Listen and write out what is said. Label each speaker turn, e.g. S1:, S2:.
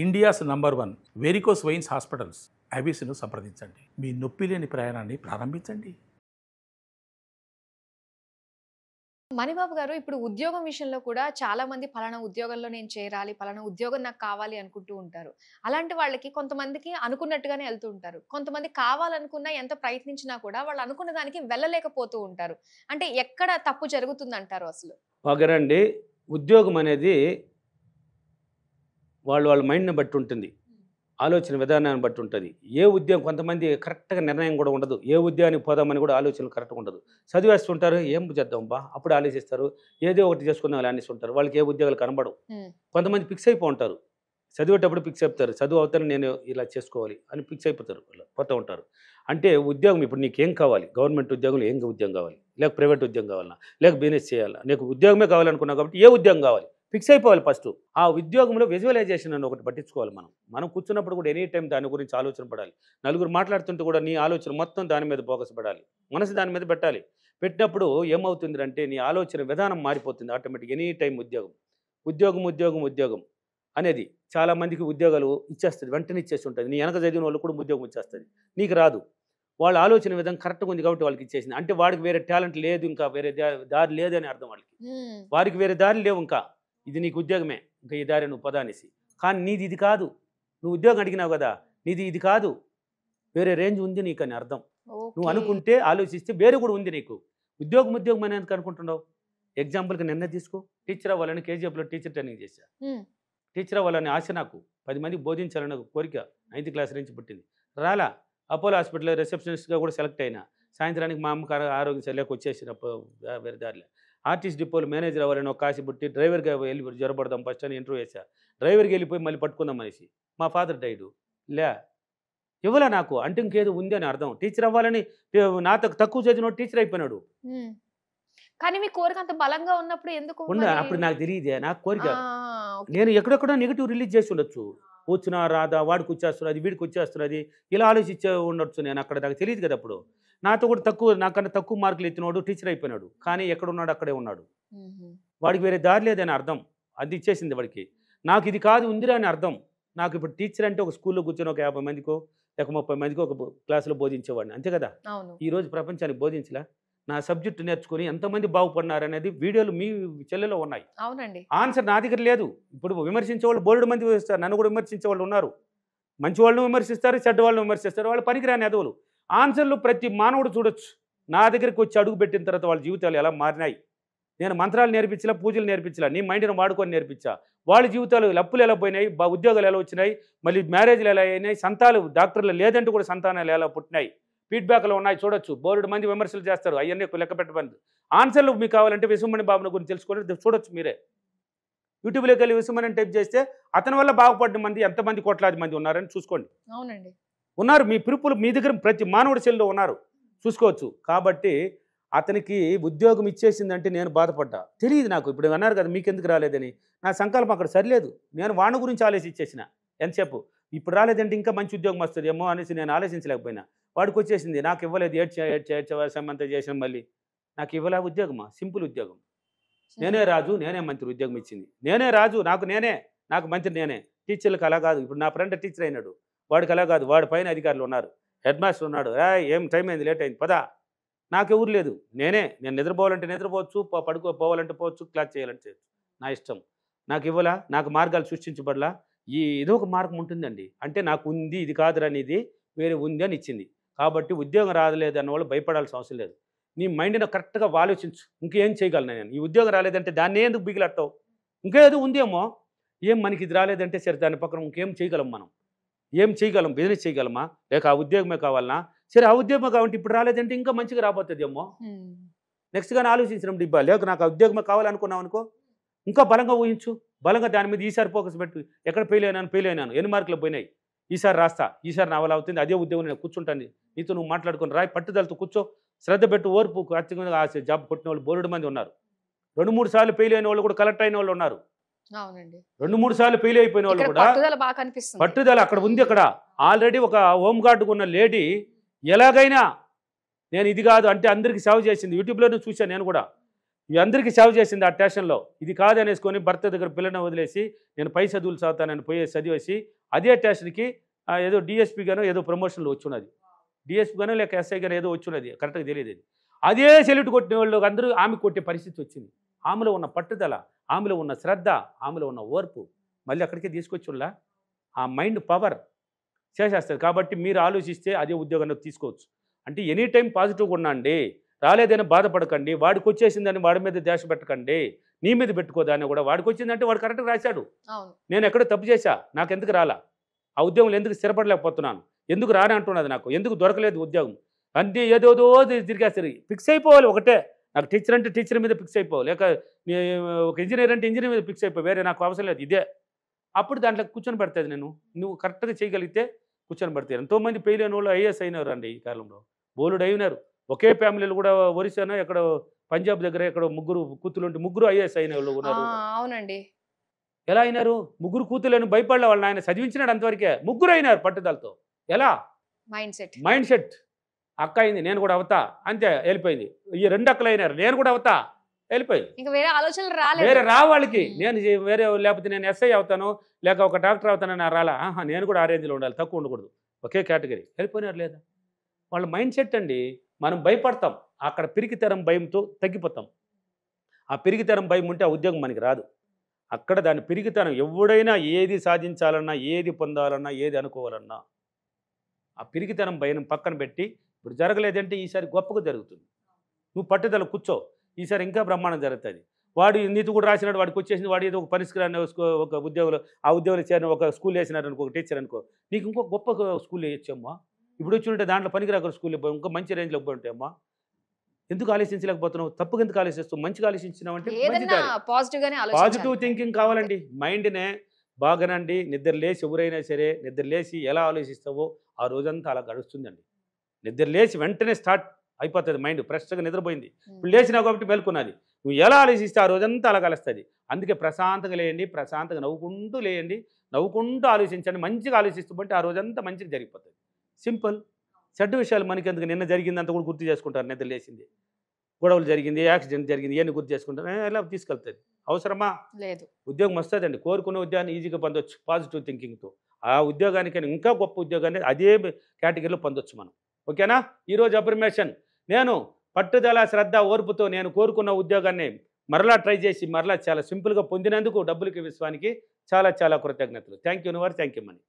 S1: India's number 1 varicose veins hospitals ఐబీసీను సంప్రదించండి. మీ నొప్పి లేని ప్రయాణాన్ని ప్రారంభించండి.
S2: మణిబాబు గారు, ఇప్పుడు ఉద్యోగం విషయంలో కూడా చాలా మంది పలానా ఉద్యోగంలో నేను చేరాలి, పలానా ఉద్యోగం నాకు కావాలి అనుకుంటూ ఉంటారు. అలాంటి వాళ్ళకి కొంతమందికి అనుకున్నట్టుగానే వెళ్తూ ఉంటారు. కొంతమంది కావాలనుకున్నా ఎంత ప్రయత్నించినా కూడా వాళ్ళు అనుకున్న దానికి వెళ్ళలేకపోతూ ఉంటారు. అంటే ఎక్కడ తప్పు జరుగుతుందంటారు అసలు?
S3: ఒకరండి, ఉద్యోగం అనేది వాళ్ళ మైండ్ని బట్టి ఉంటుంది, ఆలోచన విధానాన్ని బట్టి ఉంటుంది. ఏ ఉద్యోగం కొంతమంది కరెక్ట్గా నిర్ణయం కూడా ఉండదు, ఏ ఉద్యోగానికి పోదామని కూడా ఆలోచనలు కరెక్ట్గా ఉండదు. చదివేస్తుంటారు, ఏం చేద్దాం బా అప్పుడు ఆలోచిస్తారు, ఏదో ఒకటి చేసుకుందాం అని అనేస్తుంటారు. వాళ్ళకి ఏ ఉద్యోగాలు కనబడవు. కొంతమంది ఫిక్స్ అయిపోతారు, చదివేటప్పుడు ఫిక్స్ అయిపోతారు, చదువు అవుతాను నేను ఇలా చేసుకోవాలి అని ఫిక్స్ అయిపోతారు, వాళ్ళు పోతూ ఉంటారు. అంటే ఉద్యోగం ఇప్పుడు నీకేం కావాలి, గవర్నమెంట్ ఉద్యోగంలో ఏం ఉద్యోగం కావాలి, లేక ప్రైవేట్ ఉద్యోగం కావాలన్నా, లేక బిజినెస్ చేయాలా, నీకు ఉద్యోగమే కావాలనుకున్నావు కాబట్టి ఏ ఉద్యోగం కావాలి ఫిక్స్ అయిపోవాలి. ఫస్ట్ ఆ ఉద్యోగంలో విజువలైజేషన్ అని ఒకటి పట్టించుకోవాలి. మనం కూర్చున్నప్పుడు కూడా ఎనీ టైం దాని గురించి ఆలోచన పడాలి. నలుగురు మాట్లాడుతుంటే కూడా నీ ఆలోచన మొత్తం దాని మీద ఫోకస్ పడాలి, మనసు దాని మీద పెట్టాలి. పెట్టినప్పుడు ఏమవుతుంది అంటే నీ ఆలోచన విధానం మారిపోతుంది ఆటోమేటిక్. ఎనీ టైం ఉద్యోగం అనేది చాలామందికి ఉద్యోగాలు ఇచ్చేస్తుంది, వెంటనే ఇచ్చేసి ఉంటుంది. నీ వెనక చదివిన వాళ్ళు కూడా ఉద్యోగం ఇచ్చేస్తుంది, నీకు రాదు. వాళ్ళ ఆలోచన విధానం కరెక్ట్గా ఉంది కాబట్టి వాళ్ళకి ఇచ్చేసింది. అంటే వాడికి వేరే టాలెంట్ లేదు, ఇంకా వేరే దారి లేదని అర్థం. వారికి వేరే దారి లేవు, ఇంకా ఇది నీకు ఉద్యోగమే, ఇంకా ఈ దారి నువ్వు పదానేసి. కానీ నీది ఇది కాదు, నువ్వు ఉద్యోగం అడిగినావు కదా, నీది ఇది కాదు, వేరే రేంజ్ ఉంది నీకు అని అర్థం. నువ్వు అనుకుంటే ఆలోచిస్తే వేరే కూడా ఉంది నీకు. ఉద్యోగం అని ఎందుకు అనుకుంటున్నావు? ఎగ్జాంపుల్కి నిన్న తీసుకో, టీచర్ అవ్వాలని కేజీఎఫ్లో టీచర్ ట్రైనింగ్ చేశా. టీచర్ అవ్వాలని ఆశ, నాకు 10 మందికి బోధించాలని ఒక కోరిక 9th క్లాస్ నుంచి పుట్టింది. రాలా. అపోలో హాస్పిటల్లో రిసెప్షనిస్ట్గా కూడా సెలెక్ట్ అయినా. సాయంత్రానికి మా అమ్మకి ఆరోగ్యం సరిలేక వచ్చేసిన వేరే దారిలో. ఆర్టిస్ట్ డిపోలో మేనేజర్ అవ్వాలని ఒక కాశీ పుట్టి డ్రైవర్గా వెళ్ళి జ్వరపడదాం ఫస్ట్ అని ఇంటర్వ్యూ చేశా. డ్రైవర్కి వెళ్ళిపోయి మళ్ళీ పట్టుకుందాం అనేసి మా ఫాదర్ డైడు. ఇవ్వలే నాకు, అంటే ఇంకేదో ఉంది అని అర్థం. టీచర్ అవ్వాలని నాతో తక్కువ చదివిన టీచర్ అయిపోయినాడు.
S2: కానీ మీ కోరిక అంత బలంగా ఉన్నప్పుడు ఎందుకు
S3: అప్పుడు నాకు తెలియదే, నాకు కోరిక. నేను ఎక్కడెక్కడో నెగిటివ్ రిలీజ్ చేసి ఉండొచ్చు, వచ్చినా రాదా, వాడికి వచ్చేస్తున్నది వీడికి వచ్చేస్తున్నది ఇలా ఆలోచించే ఉండొచ్చు. నేను అక్కడ నాకు తెలియదు కదా. అప్పుడు నాతో కూడా నాకన్నా తక్కువ మార్కులు ఎత్తినోడు టీచర్ అయిపోయినాడు, కానీ ఎక్కడున్నాడు అక్కడే ఉన్నాడు. వాడికి వేరే దారి లేదని అర్థం, అది ఇచ్చేసింది వాడికి. నాకు ఇది కాదు ఉందిరా అని అర్థం. నాకు ఇప్పుడు టీచర్ అంటే ఒక స్కూల్లో కూర్చొని ఒక 50 మందికో లేక 30 మందికో ఒక క్లాసులో బోధించేవాడిని, అంతే కదా. ఈరోజు ప్రపంచానికి బోధించలా, నా సబ్జెక్టు నేర్చుకుని ఎంతమంది బాగుపడినారనేది వీడియోలు మీ చెల్లెలో ఉన్నాయి.
S2: అవునండి.
S3: ఆన్సర్ నా దగ్గర లేదు. ఇప్పుడు విమర్శించే వాళ్ళు బోల్డ్ మంది విమర్శిస్తారు, నన్ను కూడా విమర్శించే వాళ్ళు ఉన్నారు. మంచి వాళ్ళని విమర్శిస్తారు, చెడ్డ వాళ్ళని విమర్శిస్తారు, వాళ్ళు పనికిరాని ఎదవులు. ఆన్సర్లు ప్రతి మానవుడు చూడొచ్చు. నా దగ్గరికి వచ్చి అడుగు పెట్టిన తర్వాత వాళ్ళ జీవితాలు ఎలా మారినాయి. నేను మంత్రాలు నేర్పించలా, పూజలు నేర్పించలా, నీ మైండ్ని వాడుకొని నేర్పించా. వాళ్ళ జీవితాలు లప్పులు ఎలా పోయినాయి, ఉద్యోగాలు ఎలా వచ్చినాయి, మళ్ళీ మ్యారేజ్లు ఎలా అయినాయి, సంతాలు డాక్టర్లు లేదంటూ కూడా సంతానాలు ఎలా పుట్టినాయి, ఫీడ్బ్యాక్లు ఉన్నాయి చూడొచ్చు. బోర్డు మంది విమర్శలు చేస్తారు, అవన్నీ లెక్క పెట్టబడి. ఆన్సర్లు మీకు కావాలంటే విశ్వమణి బాబుని గురించి తెలుసుకొని చూడొచ్చు. మీరే యూట్యూబ్లోకి వెళ్ళి విశ్వమణి టైప్ చేస్తే అతని వల్ల బాగుపడిన మంది ఎంతమంది, కోట్లాది మంది ఉన్నారని చూసుకోండి.
S2: అవునండి,
S3: ఉన్నారు. మీ పిలుపులు మీ దగ్గర ప్రతి మానవుడి సెల్లో ఉన్నారు, చూసుకోవచ్చు. కాబట్టి అతనికి ఉద్యోగం ఇచ్చేసిందంటే నేను బాధపడ్డా. తెలియదు నాకు. ఇప్పుడు అన్నారు కదా మీకెందుకు రాలేదని, నా సంకల్పం అక్కడ సరిలేదు. నేను వాణి గురించి ఆలోచించేసిన ఎంతసేపు. ఇప్పుడు రాలేదంటే ఇంకా మంచి ఉద్యోగం వస్తుంది ఏమో అనేసి నేను ఆలోచించలేకపోయినా. వాడికి వచ్చేసింది, నాకు ఇవ్వలేదు, ఏడ్చేమంతా చేసిన మళ్ళీ నాకు ఇవ్వలే ఉద్యోగమా. సింపుల్ ఉద్యోగం. నేనే రాజు, నేనే మంత్రి, ఉద్యోగం ఇచ్చింది నేనే రాజు, నాకు మంత్రి నేనే. టీచర్లకు అలా కాదు. ఇప్పుడు నా ఫ్రెండ్ టీచర్ అయినాడు, వాడికి అలా కాదు. వాడి పైన అధికారులు ఉన్నారు, హెడ్ మాస్టర్ ఉన్నాడు. ఏం టైం అయింది, లేట్ అయింది, పదా. నాకెవరు లేదు. నేను నిద్రపోవాలంటే నిద్రపోవచ్చు, పోవాలంటే పోవచ్చు, క్లాస్ చేయాలంటే చేయొచ్చు, నా ఇష్టం. నాకు ఇవ్వలా, నాకు మార్గాలు సృష్టించబడలా. ఏదో ఒక మార్గం ఉంటుందండి. అంటే నాకు ఉంది, ఇది కాదురా అనేది వేరే ఉంది అని ఇచ్చింది. కాబట్టి ఉద్యోగం రాలేదు అన్న వాళ్ళు భయపడాల్సిన అవసరం లేదు. నీ మైండ్ని కరెక్ట్గా ఆలోచించు, ఇంకేం చేయగలను నేను. ఈ ఉద్యోగం రాలేదంటే దాన్ని ఎందుకు బిగిలట్టావు, ఇంకేదో ఉందేమో. మనకి ఇది రాలేదంటే సరే, దాని పక్కన ఇంకేం చేయగలం మనం, ఏం చేయగలం, బిజినెస్ చేయగలమా, లేక ఆ ఉద్యోగమే కావాలన్నా, సరే ఆ ఉద్యోగమే కావాలంటే ఇప్పుడు రాలేదంటే ఇంకా మంచిగా రాబోతుందేమో. నెక్స్ట్ కానీ ఆలోచించినప్పుడు ఇవ్వాలి. లేక నాకు ఆ ఉద్యోగమే కావాలనుకున్నావు అనుకో, ఇంకా బలంగా ఊహించు, బలంగా దాని మీద ఈసారి ఫోకస్ పెట్టు. ఎక్కడ ఫెయిల్ అయినాను, ఎన్ని మార్కులు పోయినాయి, ఈసారి రాస్తా, ఈసారి నా వల్ల అవుతుంది, అదే ఉద్యోగం నేను కూర్చుంటాను, నీతో నువ్వు మాట్లాడుకుని రాయి, పట్టుదలతో కూర్చో, శ్రద్ధ పెట్టు, ఓర్పు. ఖచ్చితంగా ఆ జాబ్ కొట్టిన వాళ్ళు బోలెడు మంది ఉన్నారు. 2-3 సార్లు ఫెయిల్ అయిన వాళ్ళు కూడా కలెక్ట్ అయిన వాళ్ళు ఉన్నారు. 2-3 సార్లు ఫెయిల్ అయిపోయిన వాళ్ళు కూడా పట్టుదల అక్కడ ఉంది. అక్కడ ఆల్రెడీ ఒక హోమ్ గార్డుకు ఉన్న లేడీ ఎలాగైనా నేను ఇది కాదు అంటే అందరికీ సేవ చేసింది. యూట్యూబ్లోనే చూశాను నేను కూడా. అందరికీ సేవ చేసింది ఆ స్టేషన్లో. ఇది కాదనేసుకొని భర్త దగ్గర పిల్లని వదిలేసి నేను పై చదువులు చదువుతానని పోయి చదివేసి అదే స్టేషన్కి ఏదో డిఎస్పీ గానో ఏదో ప్రమోషన్లు వచ్చున్నది. డిఎస్పీ గానో లేక ఎస్ఐ గానో ఏదో వచ్చున్నది, కరెక్ట్గా తెలియదు. అది అదే సెల్యూట్ కొట్టిన వాళ్ళు అందరూ ఆమె కొట్టే పరిస్థితి వచ్చింది. ఆమెలో ఉన్న పట్టుదల, ఆమెలో ఉన్న శ్రద్ధ, ఆమెలో ఉన్న ఓర్పు మళ్ళీ అక్కడికే తీసుకొచ్చులా. ఆ మైండ్ పవర్ చేసేస్తుంది. కాబట్టి మీరు ఆలోచిస్తే అదే ఉద్యోగాన్ని తీసుకోవచ్చు. అంటే ఎనీ టైం పాజిటివ్గా ఉండండి, రాలేదని బాధపడకండి, వాడికి వచ్చేసిందని వాడి మీద దేశ పెట్టకండి, నీ మీద పెట్టుకోదాన్ని కూడా. వాడికి వచ్చిందంటే వాడు కరెక్ట్గా రాశాడు, నేను ఎక్కడో తప్పు చేశా, నాకు ఎందుకు రాలా, ఆ ఉద్యోగంలో ఎందుకు స్థిరపడలేకపోతున్నాను, ఎందుకు రాని అంటున్నది, నాకు ఎందుకు దొరకలేదు ఉద్యోగం, అన్నీ ఏదోదో తిరిగేస్తారు. ఫిక్స్ అయిపోవాలి ఒకటే, నాకు టీచర్ అంటే టీచర్ మీద ఫిక్స్ అయిపోవాలి, లేక ఒక ఇంజనీర్ అంటే ఇంజనీర్ మీద ఫిక్స్ అయిపోయి, వేరే నాకు అవసరం లేదు ఇదే. అప్పుడు దాంట్లో కూర్చొని పెడుతుంది. నువ్వు కరెక్ట్గా చేయగలిగితే కూర్చొని పెడతారు. ఎంతోమంది ఫెయిల్ అయిన వాళ్ళు ఐఏఎస్ అయినారు అండి ఈ కాలంలో, బోలుడు అయినారు. ఒకే ఫ్యామిలీలు కూడా ఒరిస్సానో ఎక్కడ పంజాబ్ దగ్గర ఎక్కడ ముగ్గురు కూతురు ఉంటే ముగ్గురు ఐఏఎస్ అయిన వాళ్ళు ఉన్నారు.
S2: అవునండి.
S3: ఎలా అయినారు? ముగ్గురు కూతుర్లను భయపడలే వాళ్ళని ఆయన చదివించినాడు, అంతవరకే ముగ్గురు అయినారు పట్టుదలతో. ఎలా? Mind set. అక్క అయింది నేను కూడా అవుతా, అంతే వెళ్ళిపోయింది. ఈ 2 అక్కలు అయినారు, నేను కూడా అవుతా, వెళ్ళిపోయింది. వేరే రా వాళ్ళకి, నేను వేరే లేకపోతే నేను ఎస్ఐ అవుతాను లేక ఒక డాక్టర్ అవుతానని రాలా, నేను కూడా ఆ రేంజ్లో ఉండాలి, తక్కువ ఉండకూడదు, ఒకే కేటగిరీ. వెళ్ళిపోయినారు లేదా? వాళ్ళ మైండ్ సెట్ అండి. మనం భయపడతాం, అక్కడ పిరికితరం భయంతో తగ్గిపోతాం. ఆ పిరికితరం భయం ఉంటే ఆ ఉద్యోగం మనకి రాదు. అక్కడ దాని పిరికితనం, ఎవడైనా ఏది సాధించాలన్నా, ఏది పొందాలన్నా, ఏది అనుకోవాలన్నా ఆ పిరికితనం భయం పక్కన పెట్టి, ఇప్పుడు జరగలేదంటే ఈసారి గొప్పగా జరుగుతుంది. నువ్వు పట్టుదల కూర్చో, ఈసారి ఇంకా బ్రహ్మాండం జరుగుతుంది. వాడు నీతి కూడా రాసినాడు, వాడికి వచ్చేసింది, వాడు ఏదో ఒక పరిష్కారాన్ని ఒక ఉద్యోగంలో ఆ ఉద్యోగంలో చేరిన ఒక స్కూల్ వేసినారు అనుకో, ఒక టీచర్ అనుకో, నీకు ఇంకో గొప్ప స్కూల్ వేయచ్చమ్మా. ఇప్పుడు వచ్చి ఉంటే దాంట్లో పనికిరాక స్కూల్ ఇంకా మంచి రేంజ్లో పోయి ఉంటాయమ్మా. ఎందుకు ఆలోచించలేకపోతున్నావు? తప్పుగా ఎందుకు ఆలోచిస్తావు? మంచిగా ఆలోచించినావు అంటే పాజిటివ్ థింకింగ్ కావాలండి. మైండ్నే బాగానండి. నిద్ర లేచి ఎవరైనా సరే నిద్ర లేచి ఎలా ఆలోచిస్తావో ఆ రోజంతా అలా గడుస్తుందండి. నిద్ర లేచి వెంటనే స్టార్ట్ అయిపోతుంది మైండ్, ఫ్రెష్గా నిద్రపోయింది, ఇప్పుడు లేచినావు కాబట్టి మేల్కొన్నది. నువ్వు ఎలా ఆలోచిస్తే ఆ రోజంతా అలా కలుస్తుంది. అందుకే ప్రశాంతంగా లేయండి, ప్రశాంతంగా నవ్వుకుంటూ లేయండి, నవ్వుకుంటూ ఆలోచించండి. మంచిగా ఆలోచిస్తుంటే ఆ రోజంతా మంచిగా జరిగిపోతుంది. సింపుల్. చెడ్డ విషయాలు మనకెందుకు? నిన్న జరిగిందంతా కూడా గుర్తు చేసుకుంటారు. నిద్ర లేచింది, గొడవలు జరిగింది, యాక్సిడెంట్ జరిగింది, ఇవన్నీ గుర్తు చేసుకుంటారు. ఎలా తీసుకెళ్తుంది? అవసరమా? లేదు. ఉద్యోగం వస్తుందండి, కోరుకునే ఉద్యోగాన్ని ఈజీగా పొందొచ్చు పాజిటివ్ థింకింగ్తో. ఆ ఉద్యోగానికి ఇంకా గొప్ప ఉద్యోగాన్ని అదే కేటగిరీలో పొందొచ్చు మనం. ఓకేనా? ఈరోజు అఫర్మేషన్, నేను పట్టుదల, శ్రద్ధ, ఓర్పుతో నేను కోరుకున్న ఉద్యోగాన్ని మరలా ట్రై చేసి మరలా చాలా సింపుల్గా పొందినందుకు డబ్బులకి విశ్వానికి చాలా చాలా కృతజ్ఞతలు. Thank you universe, thank you money.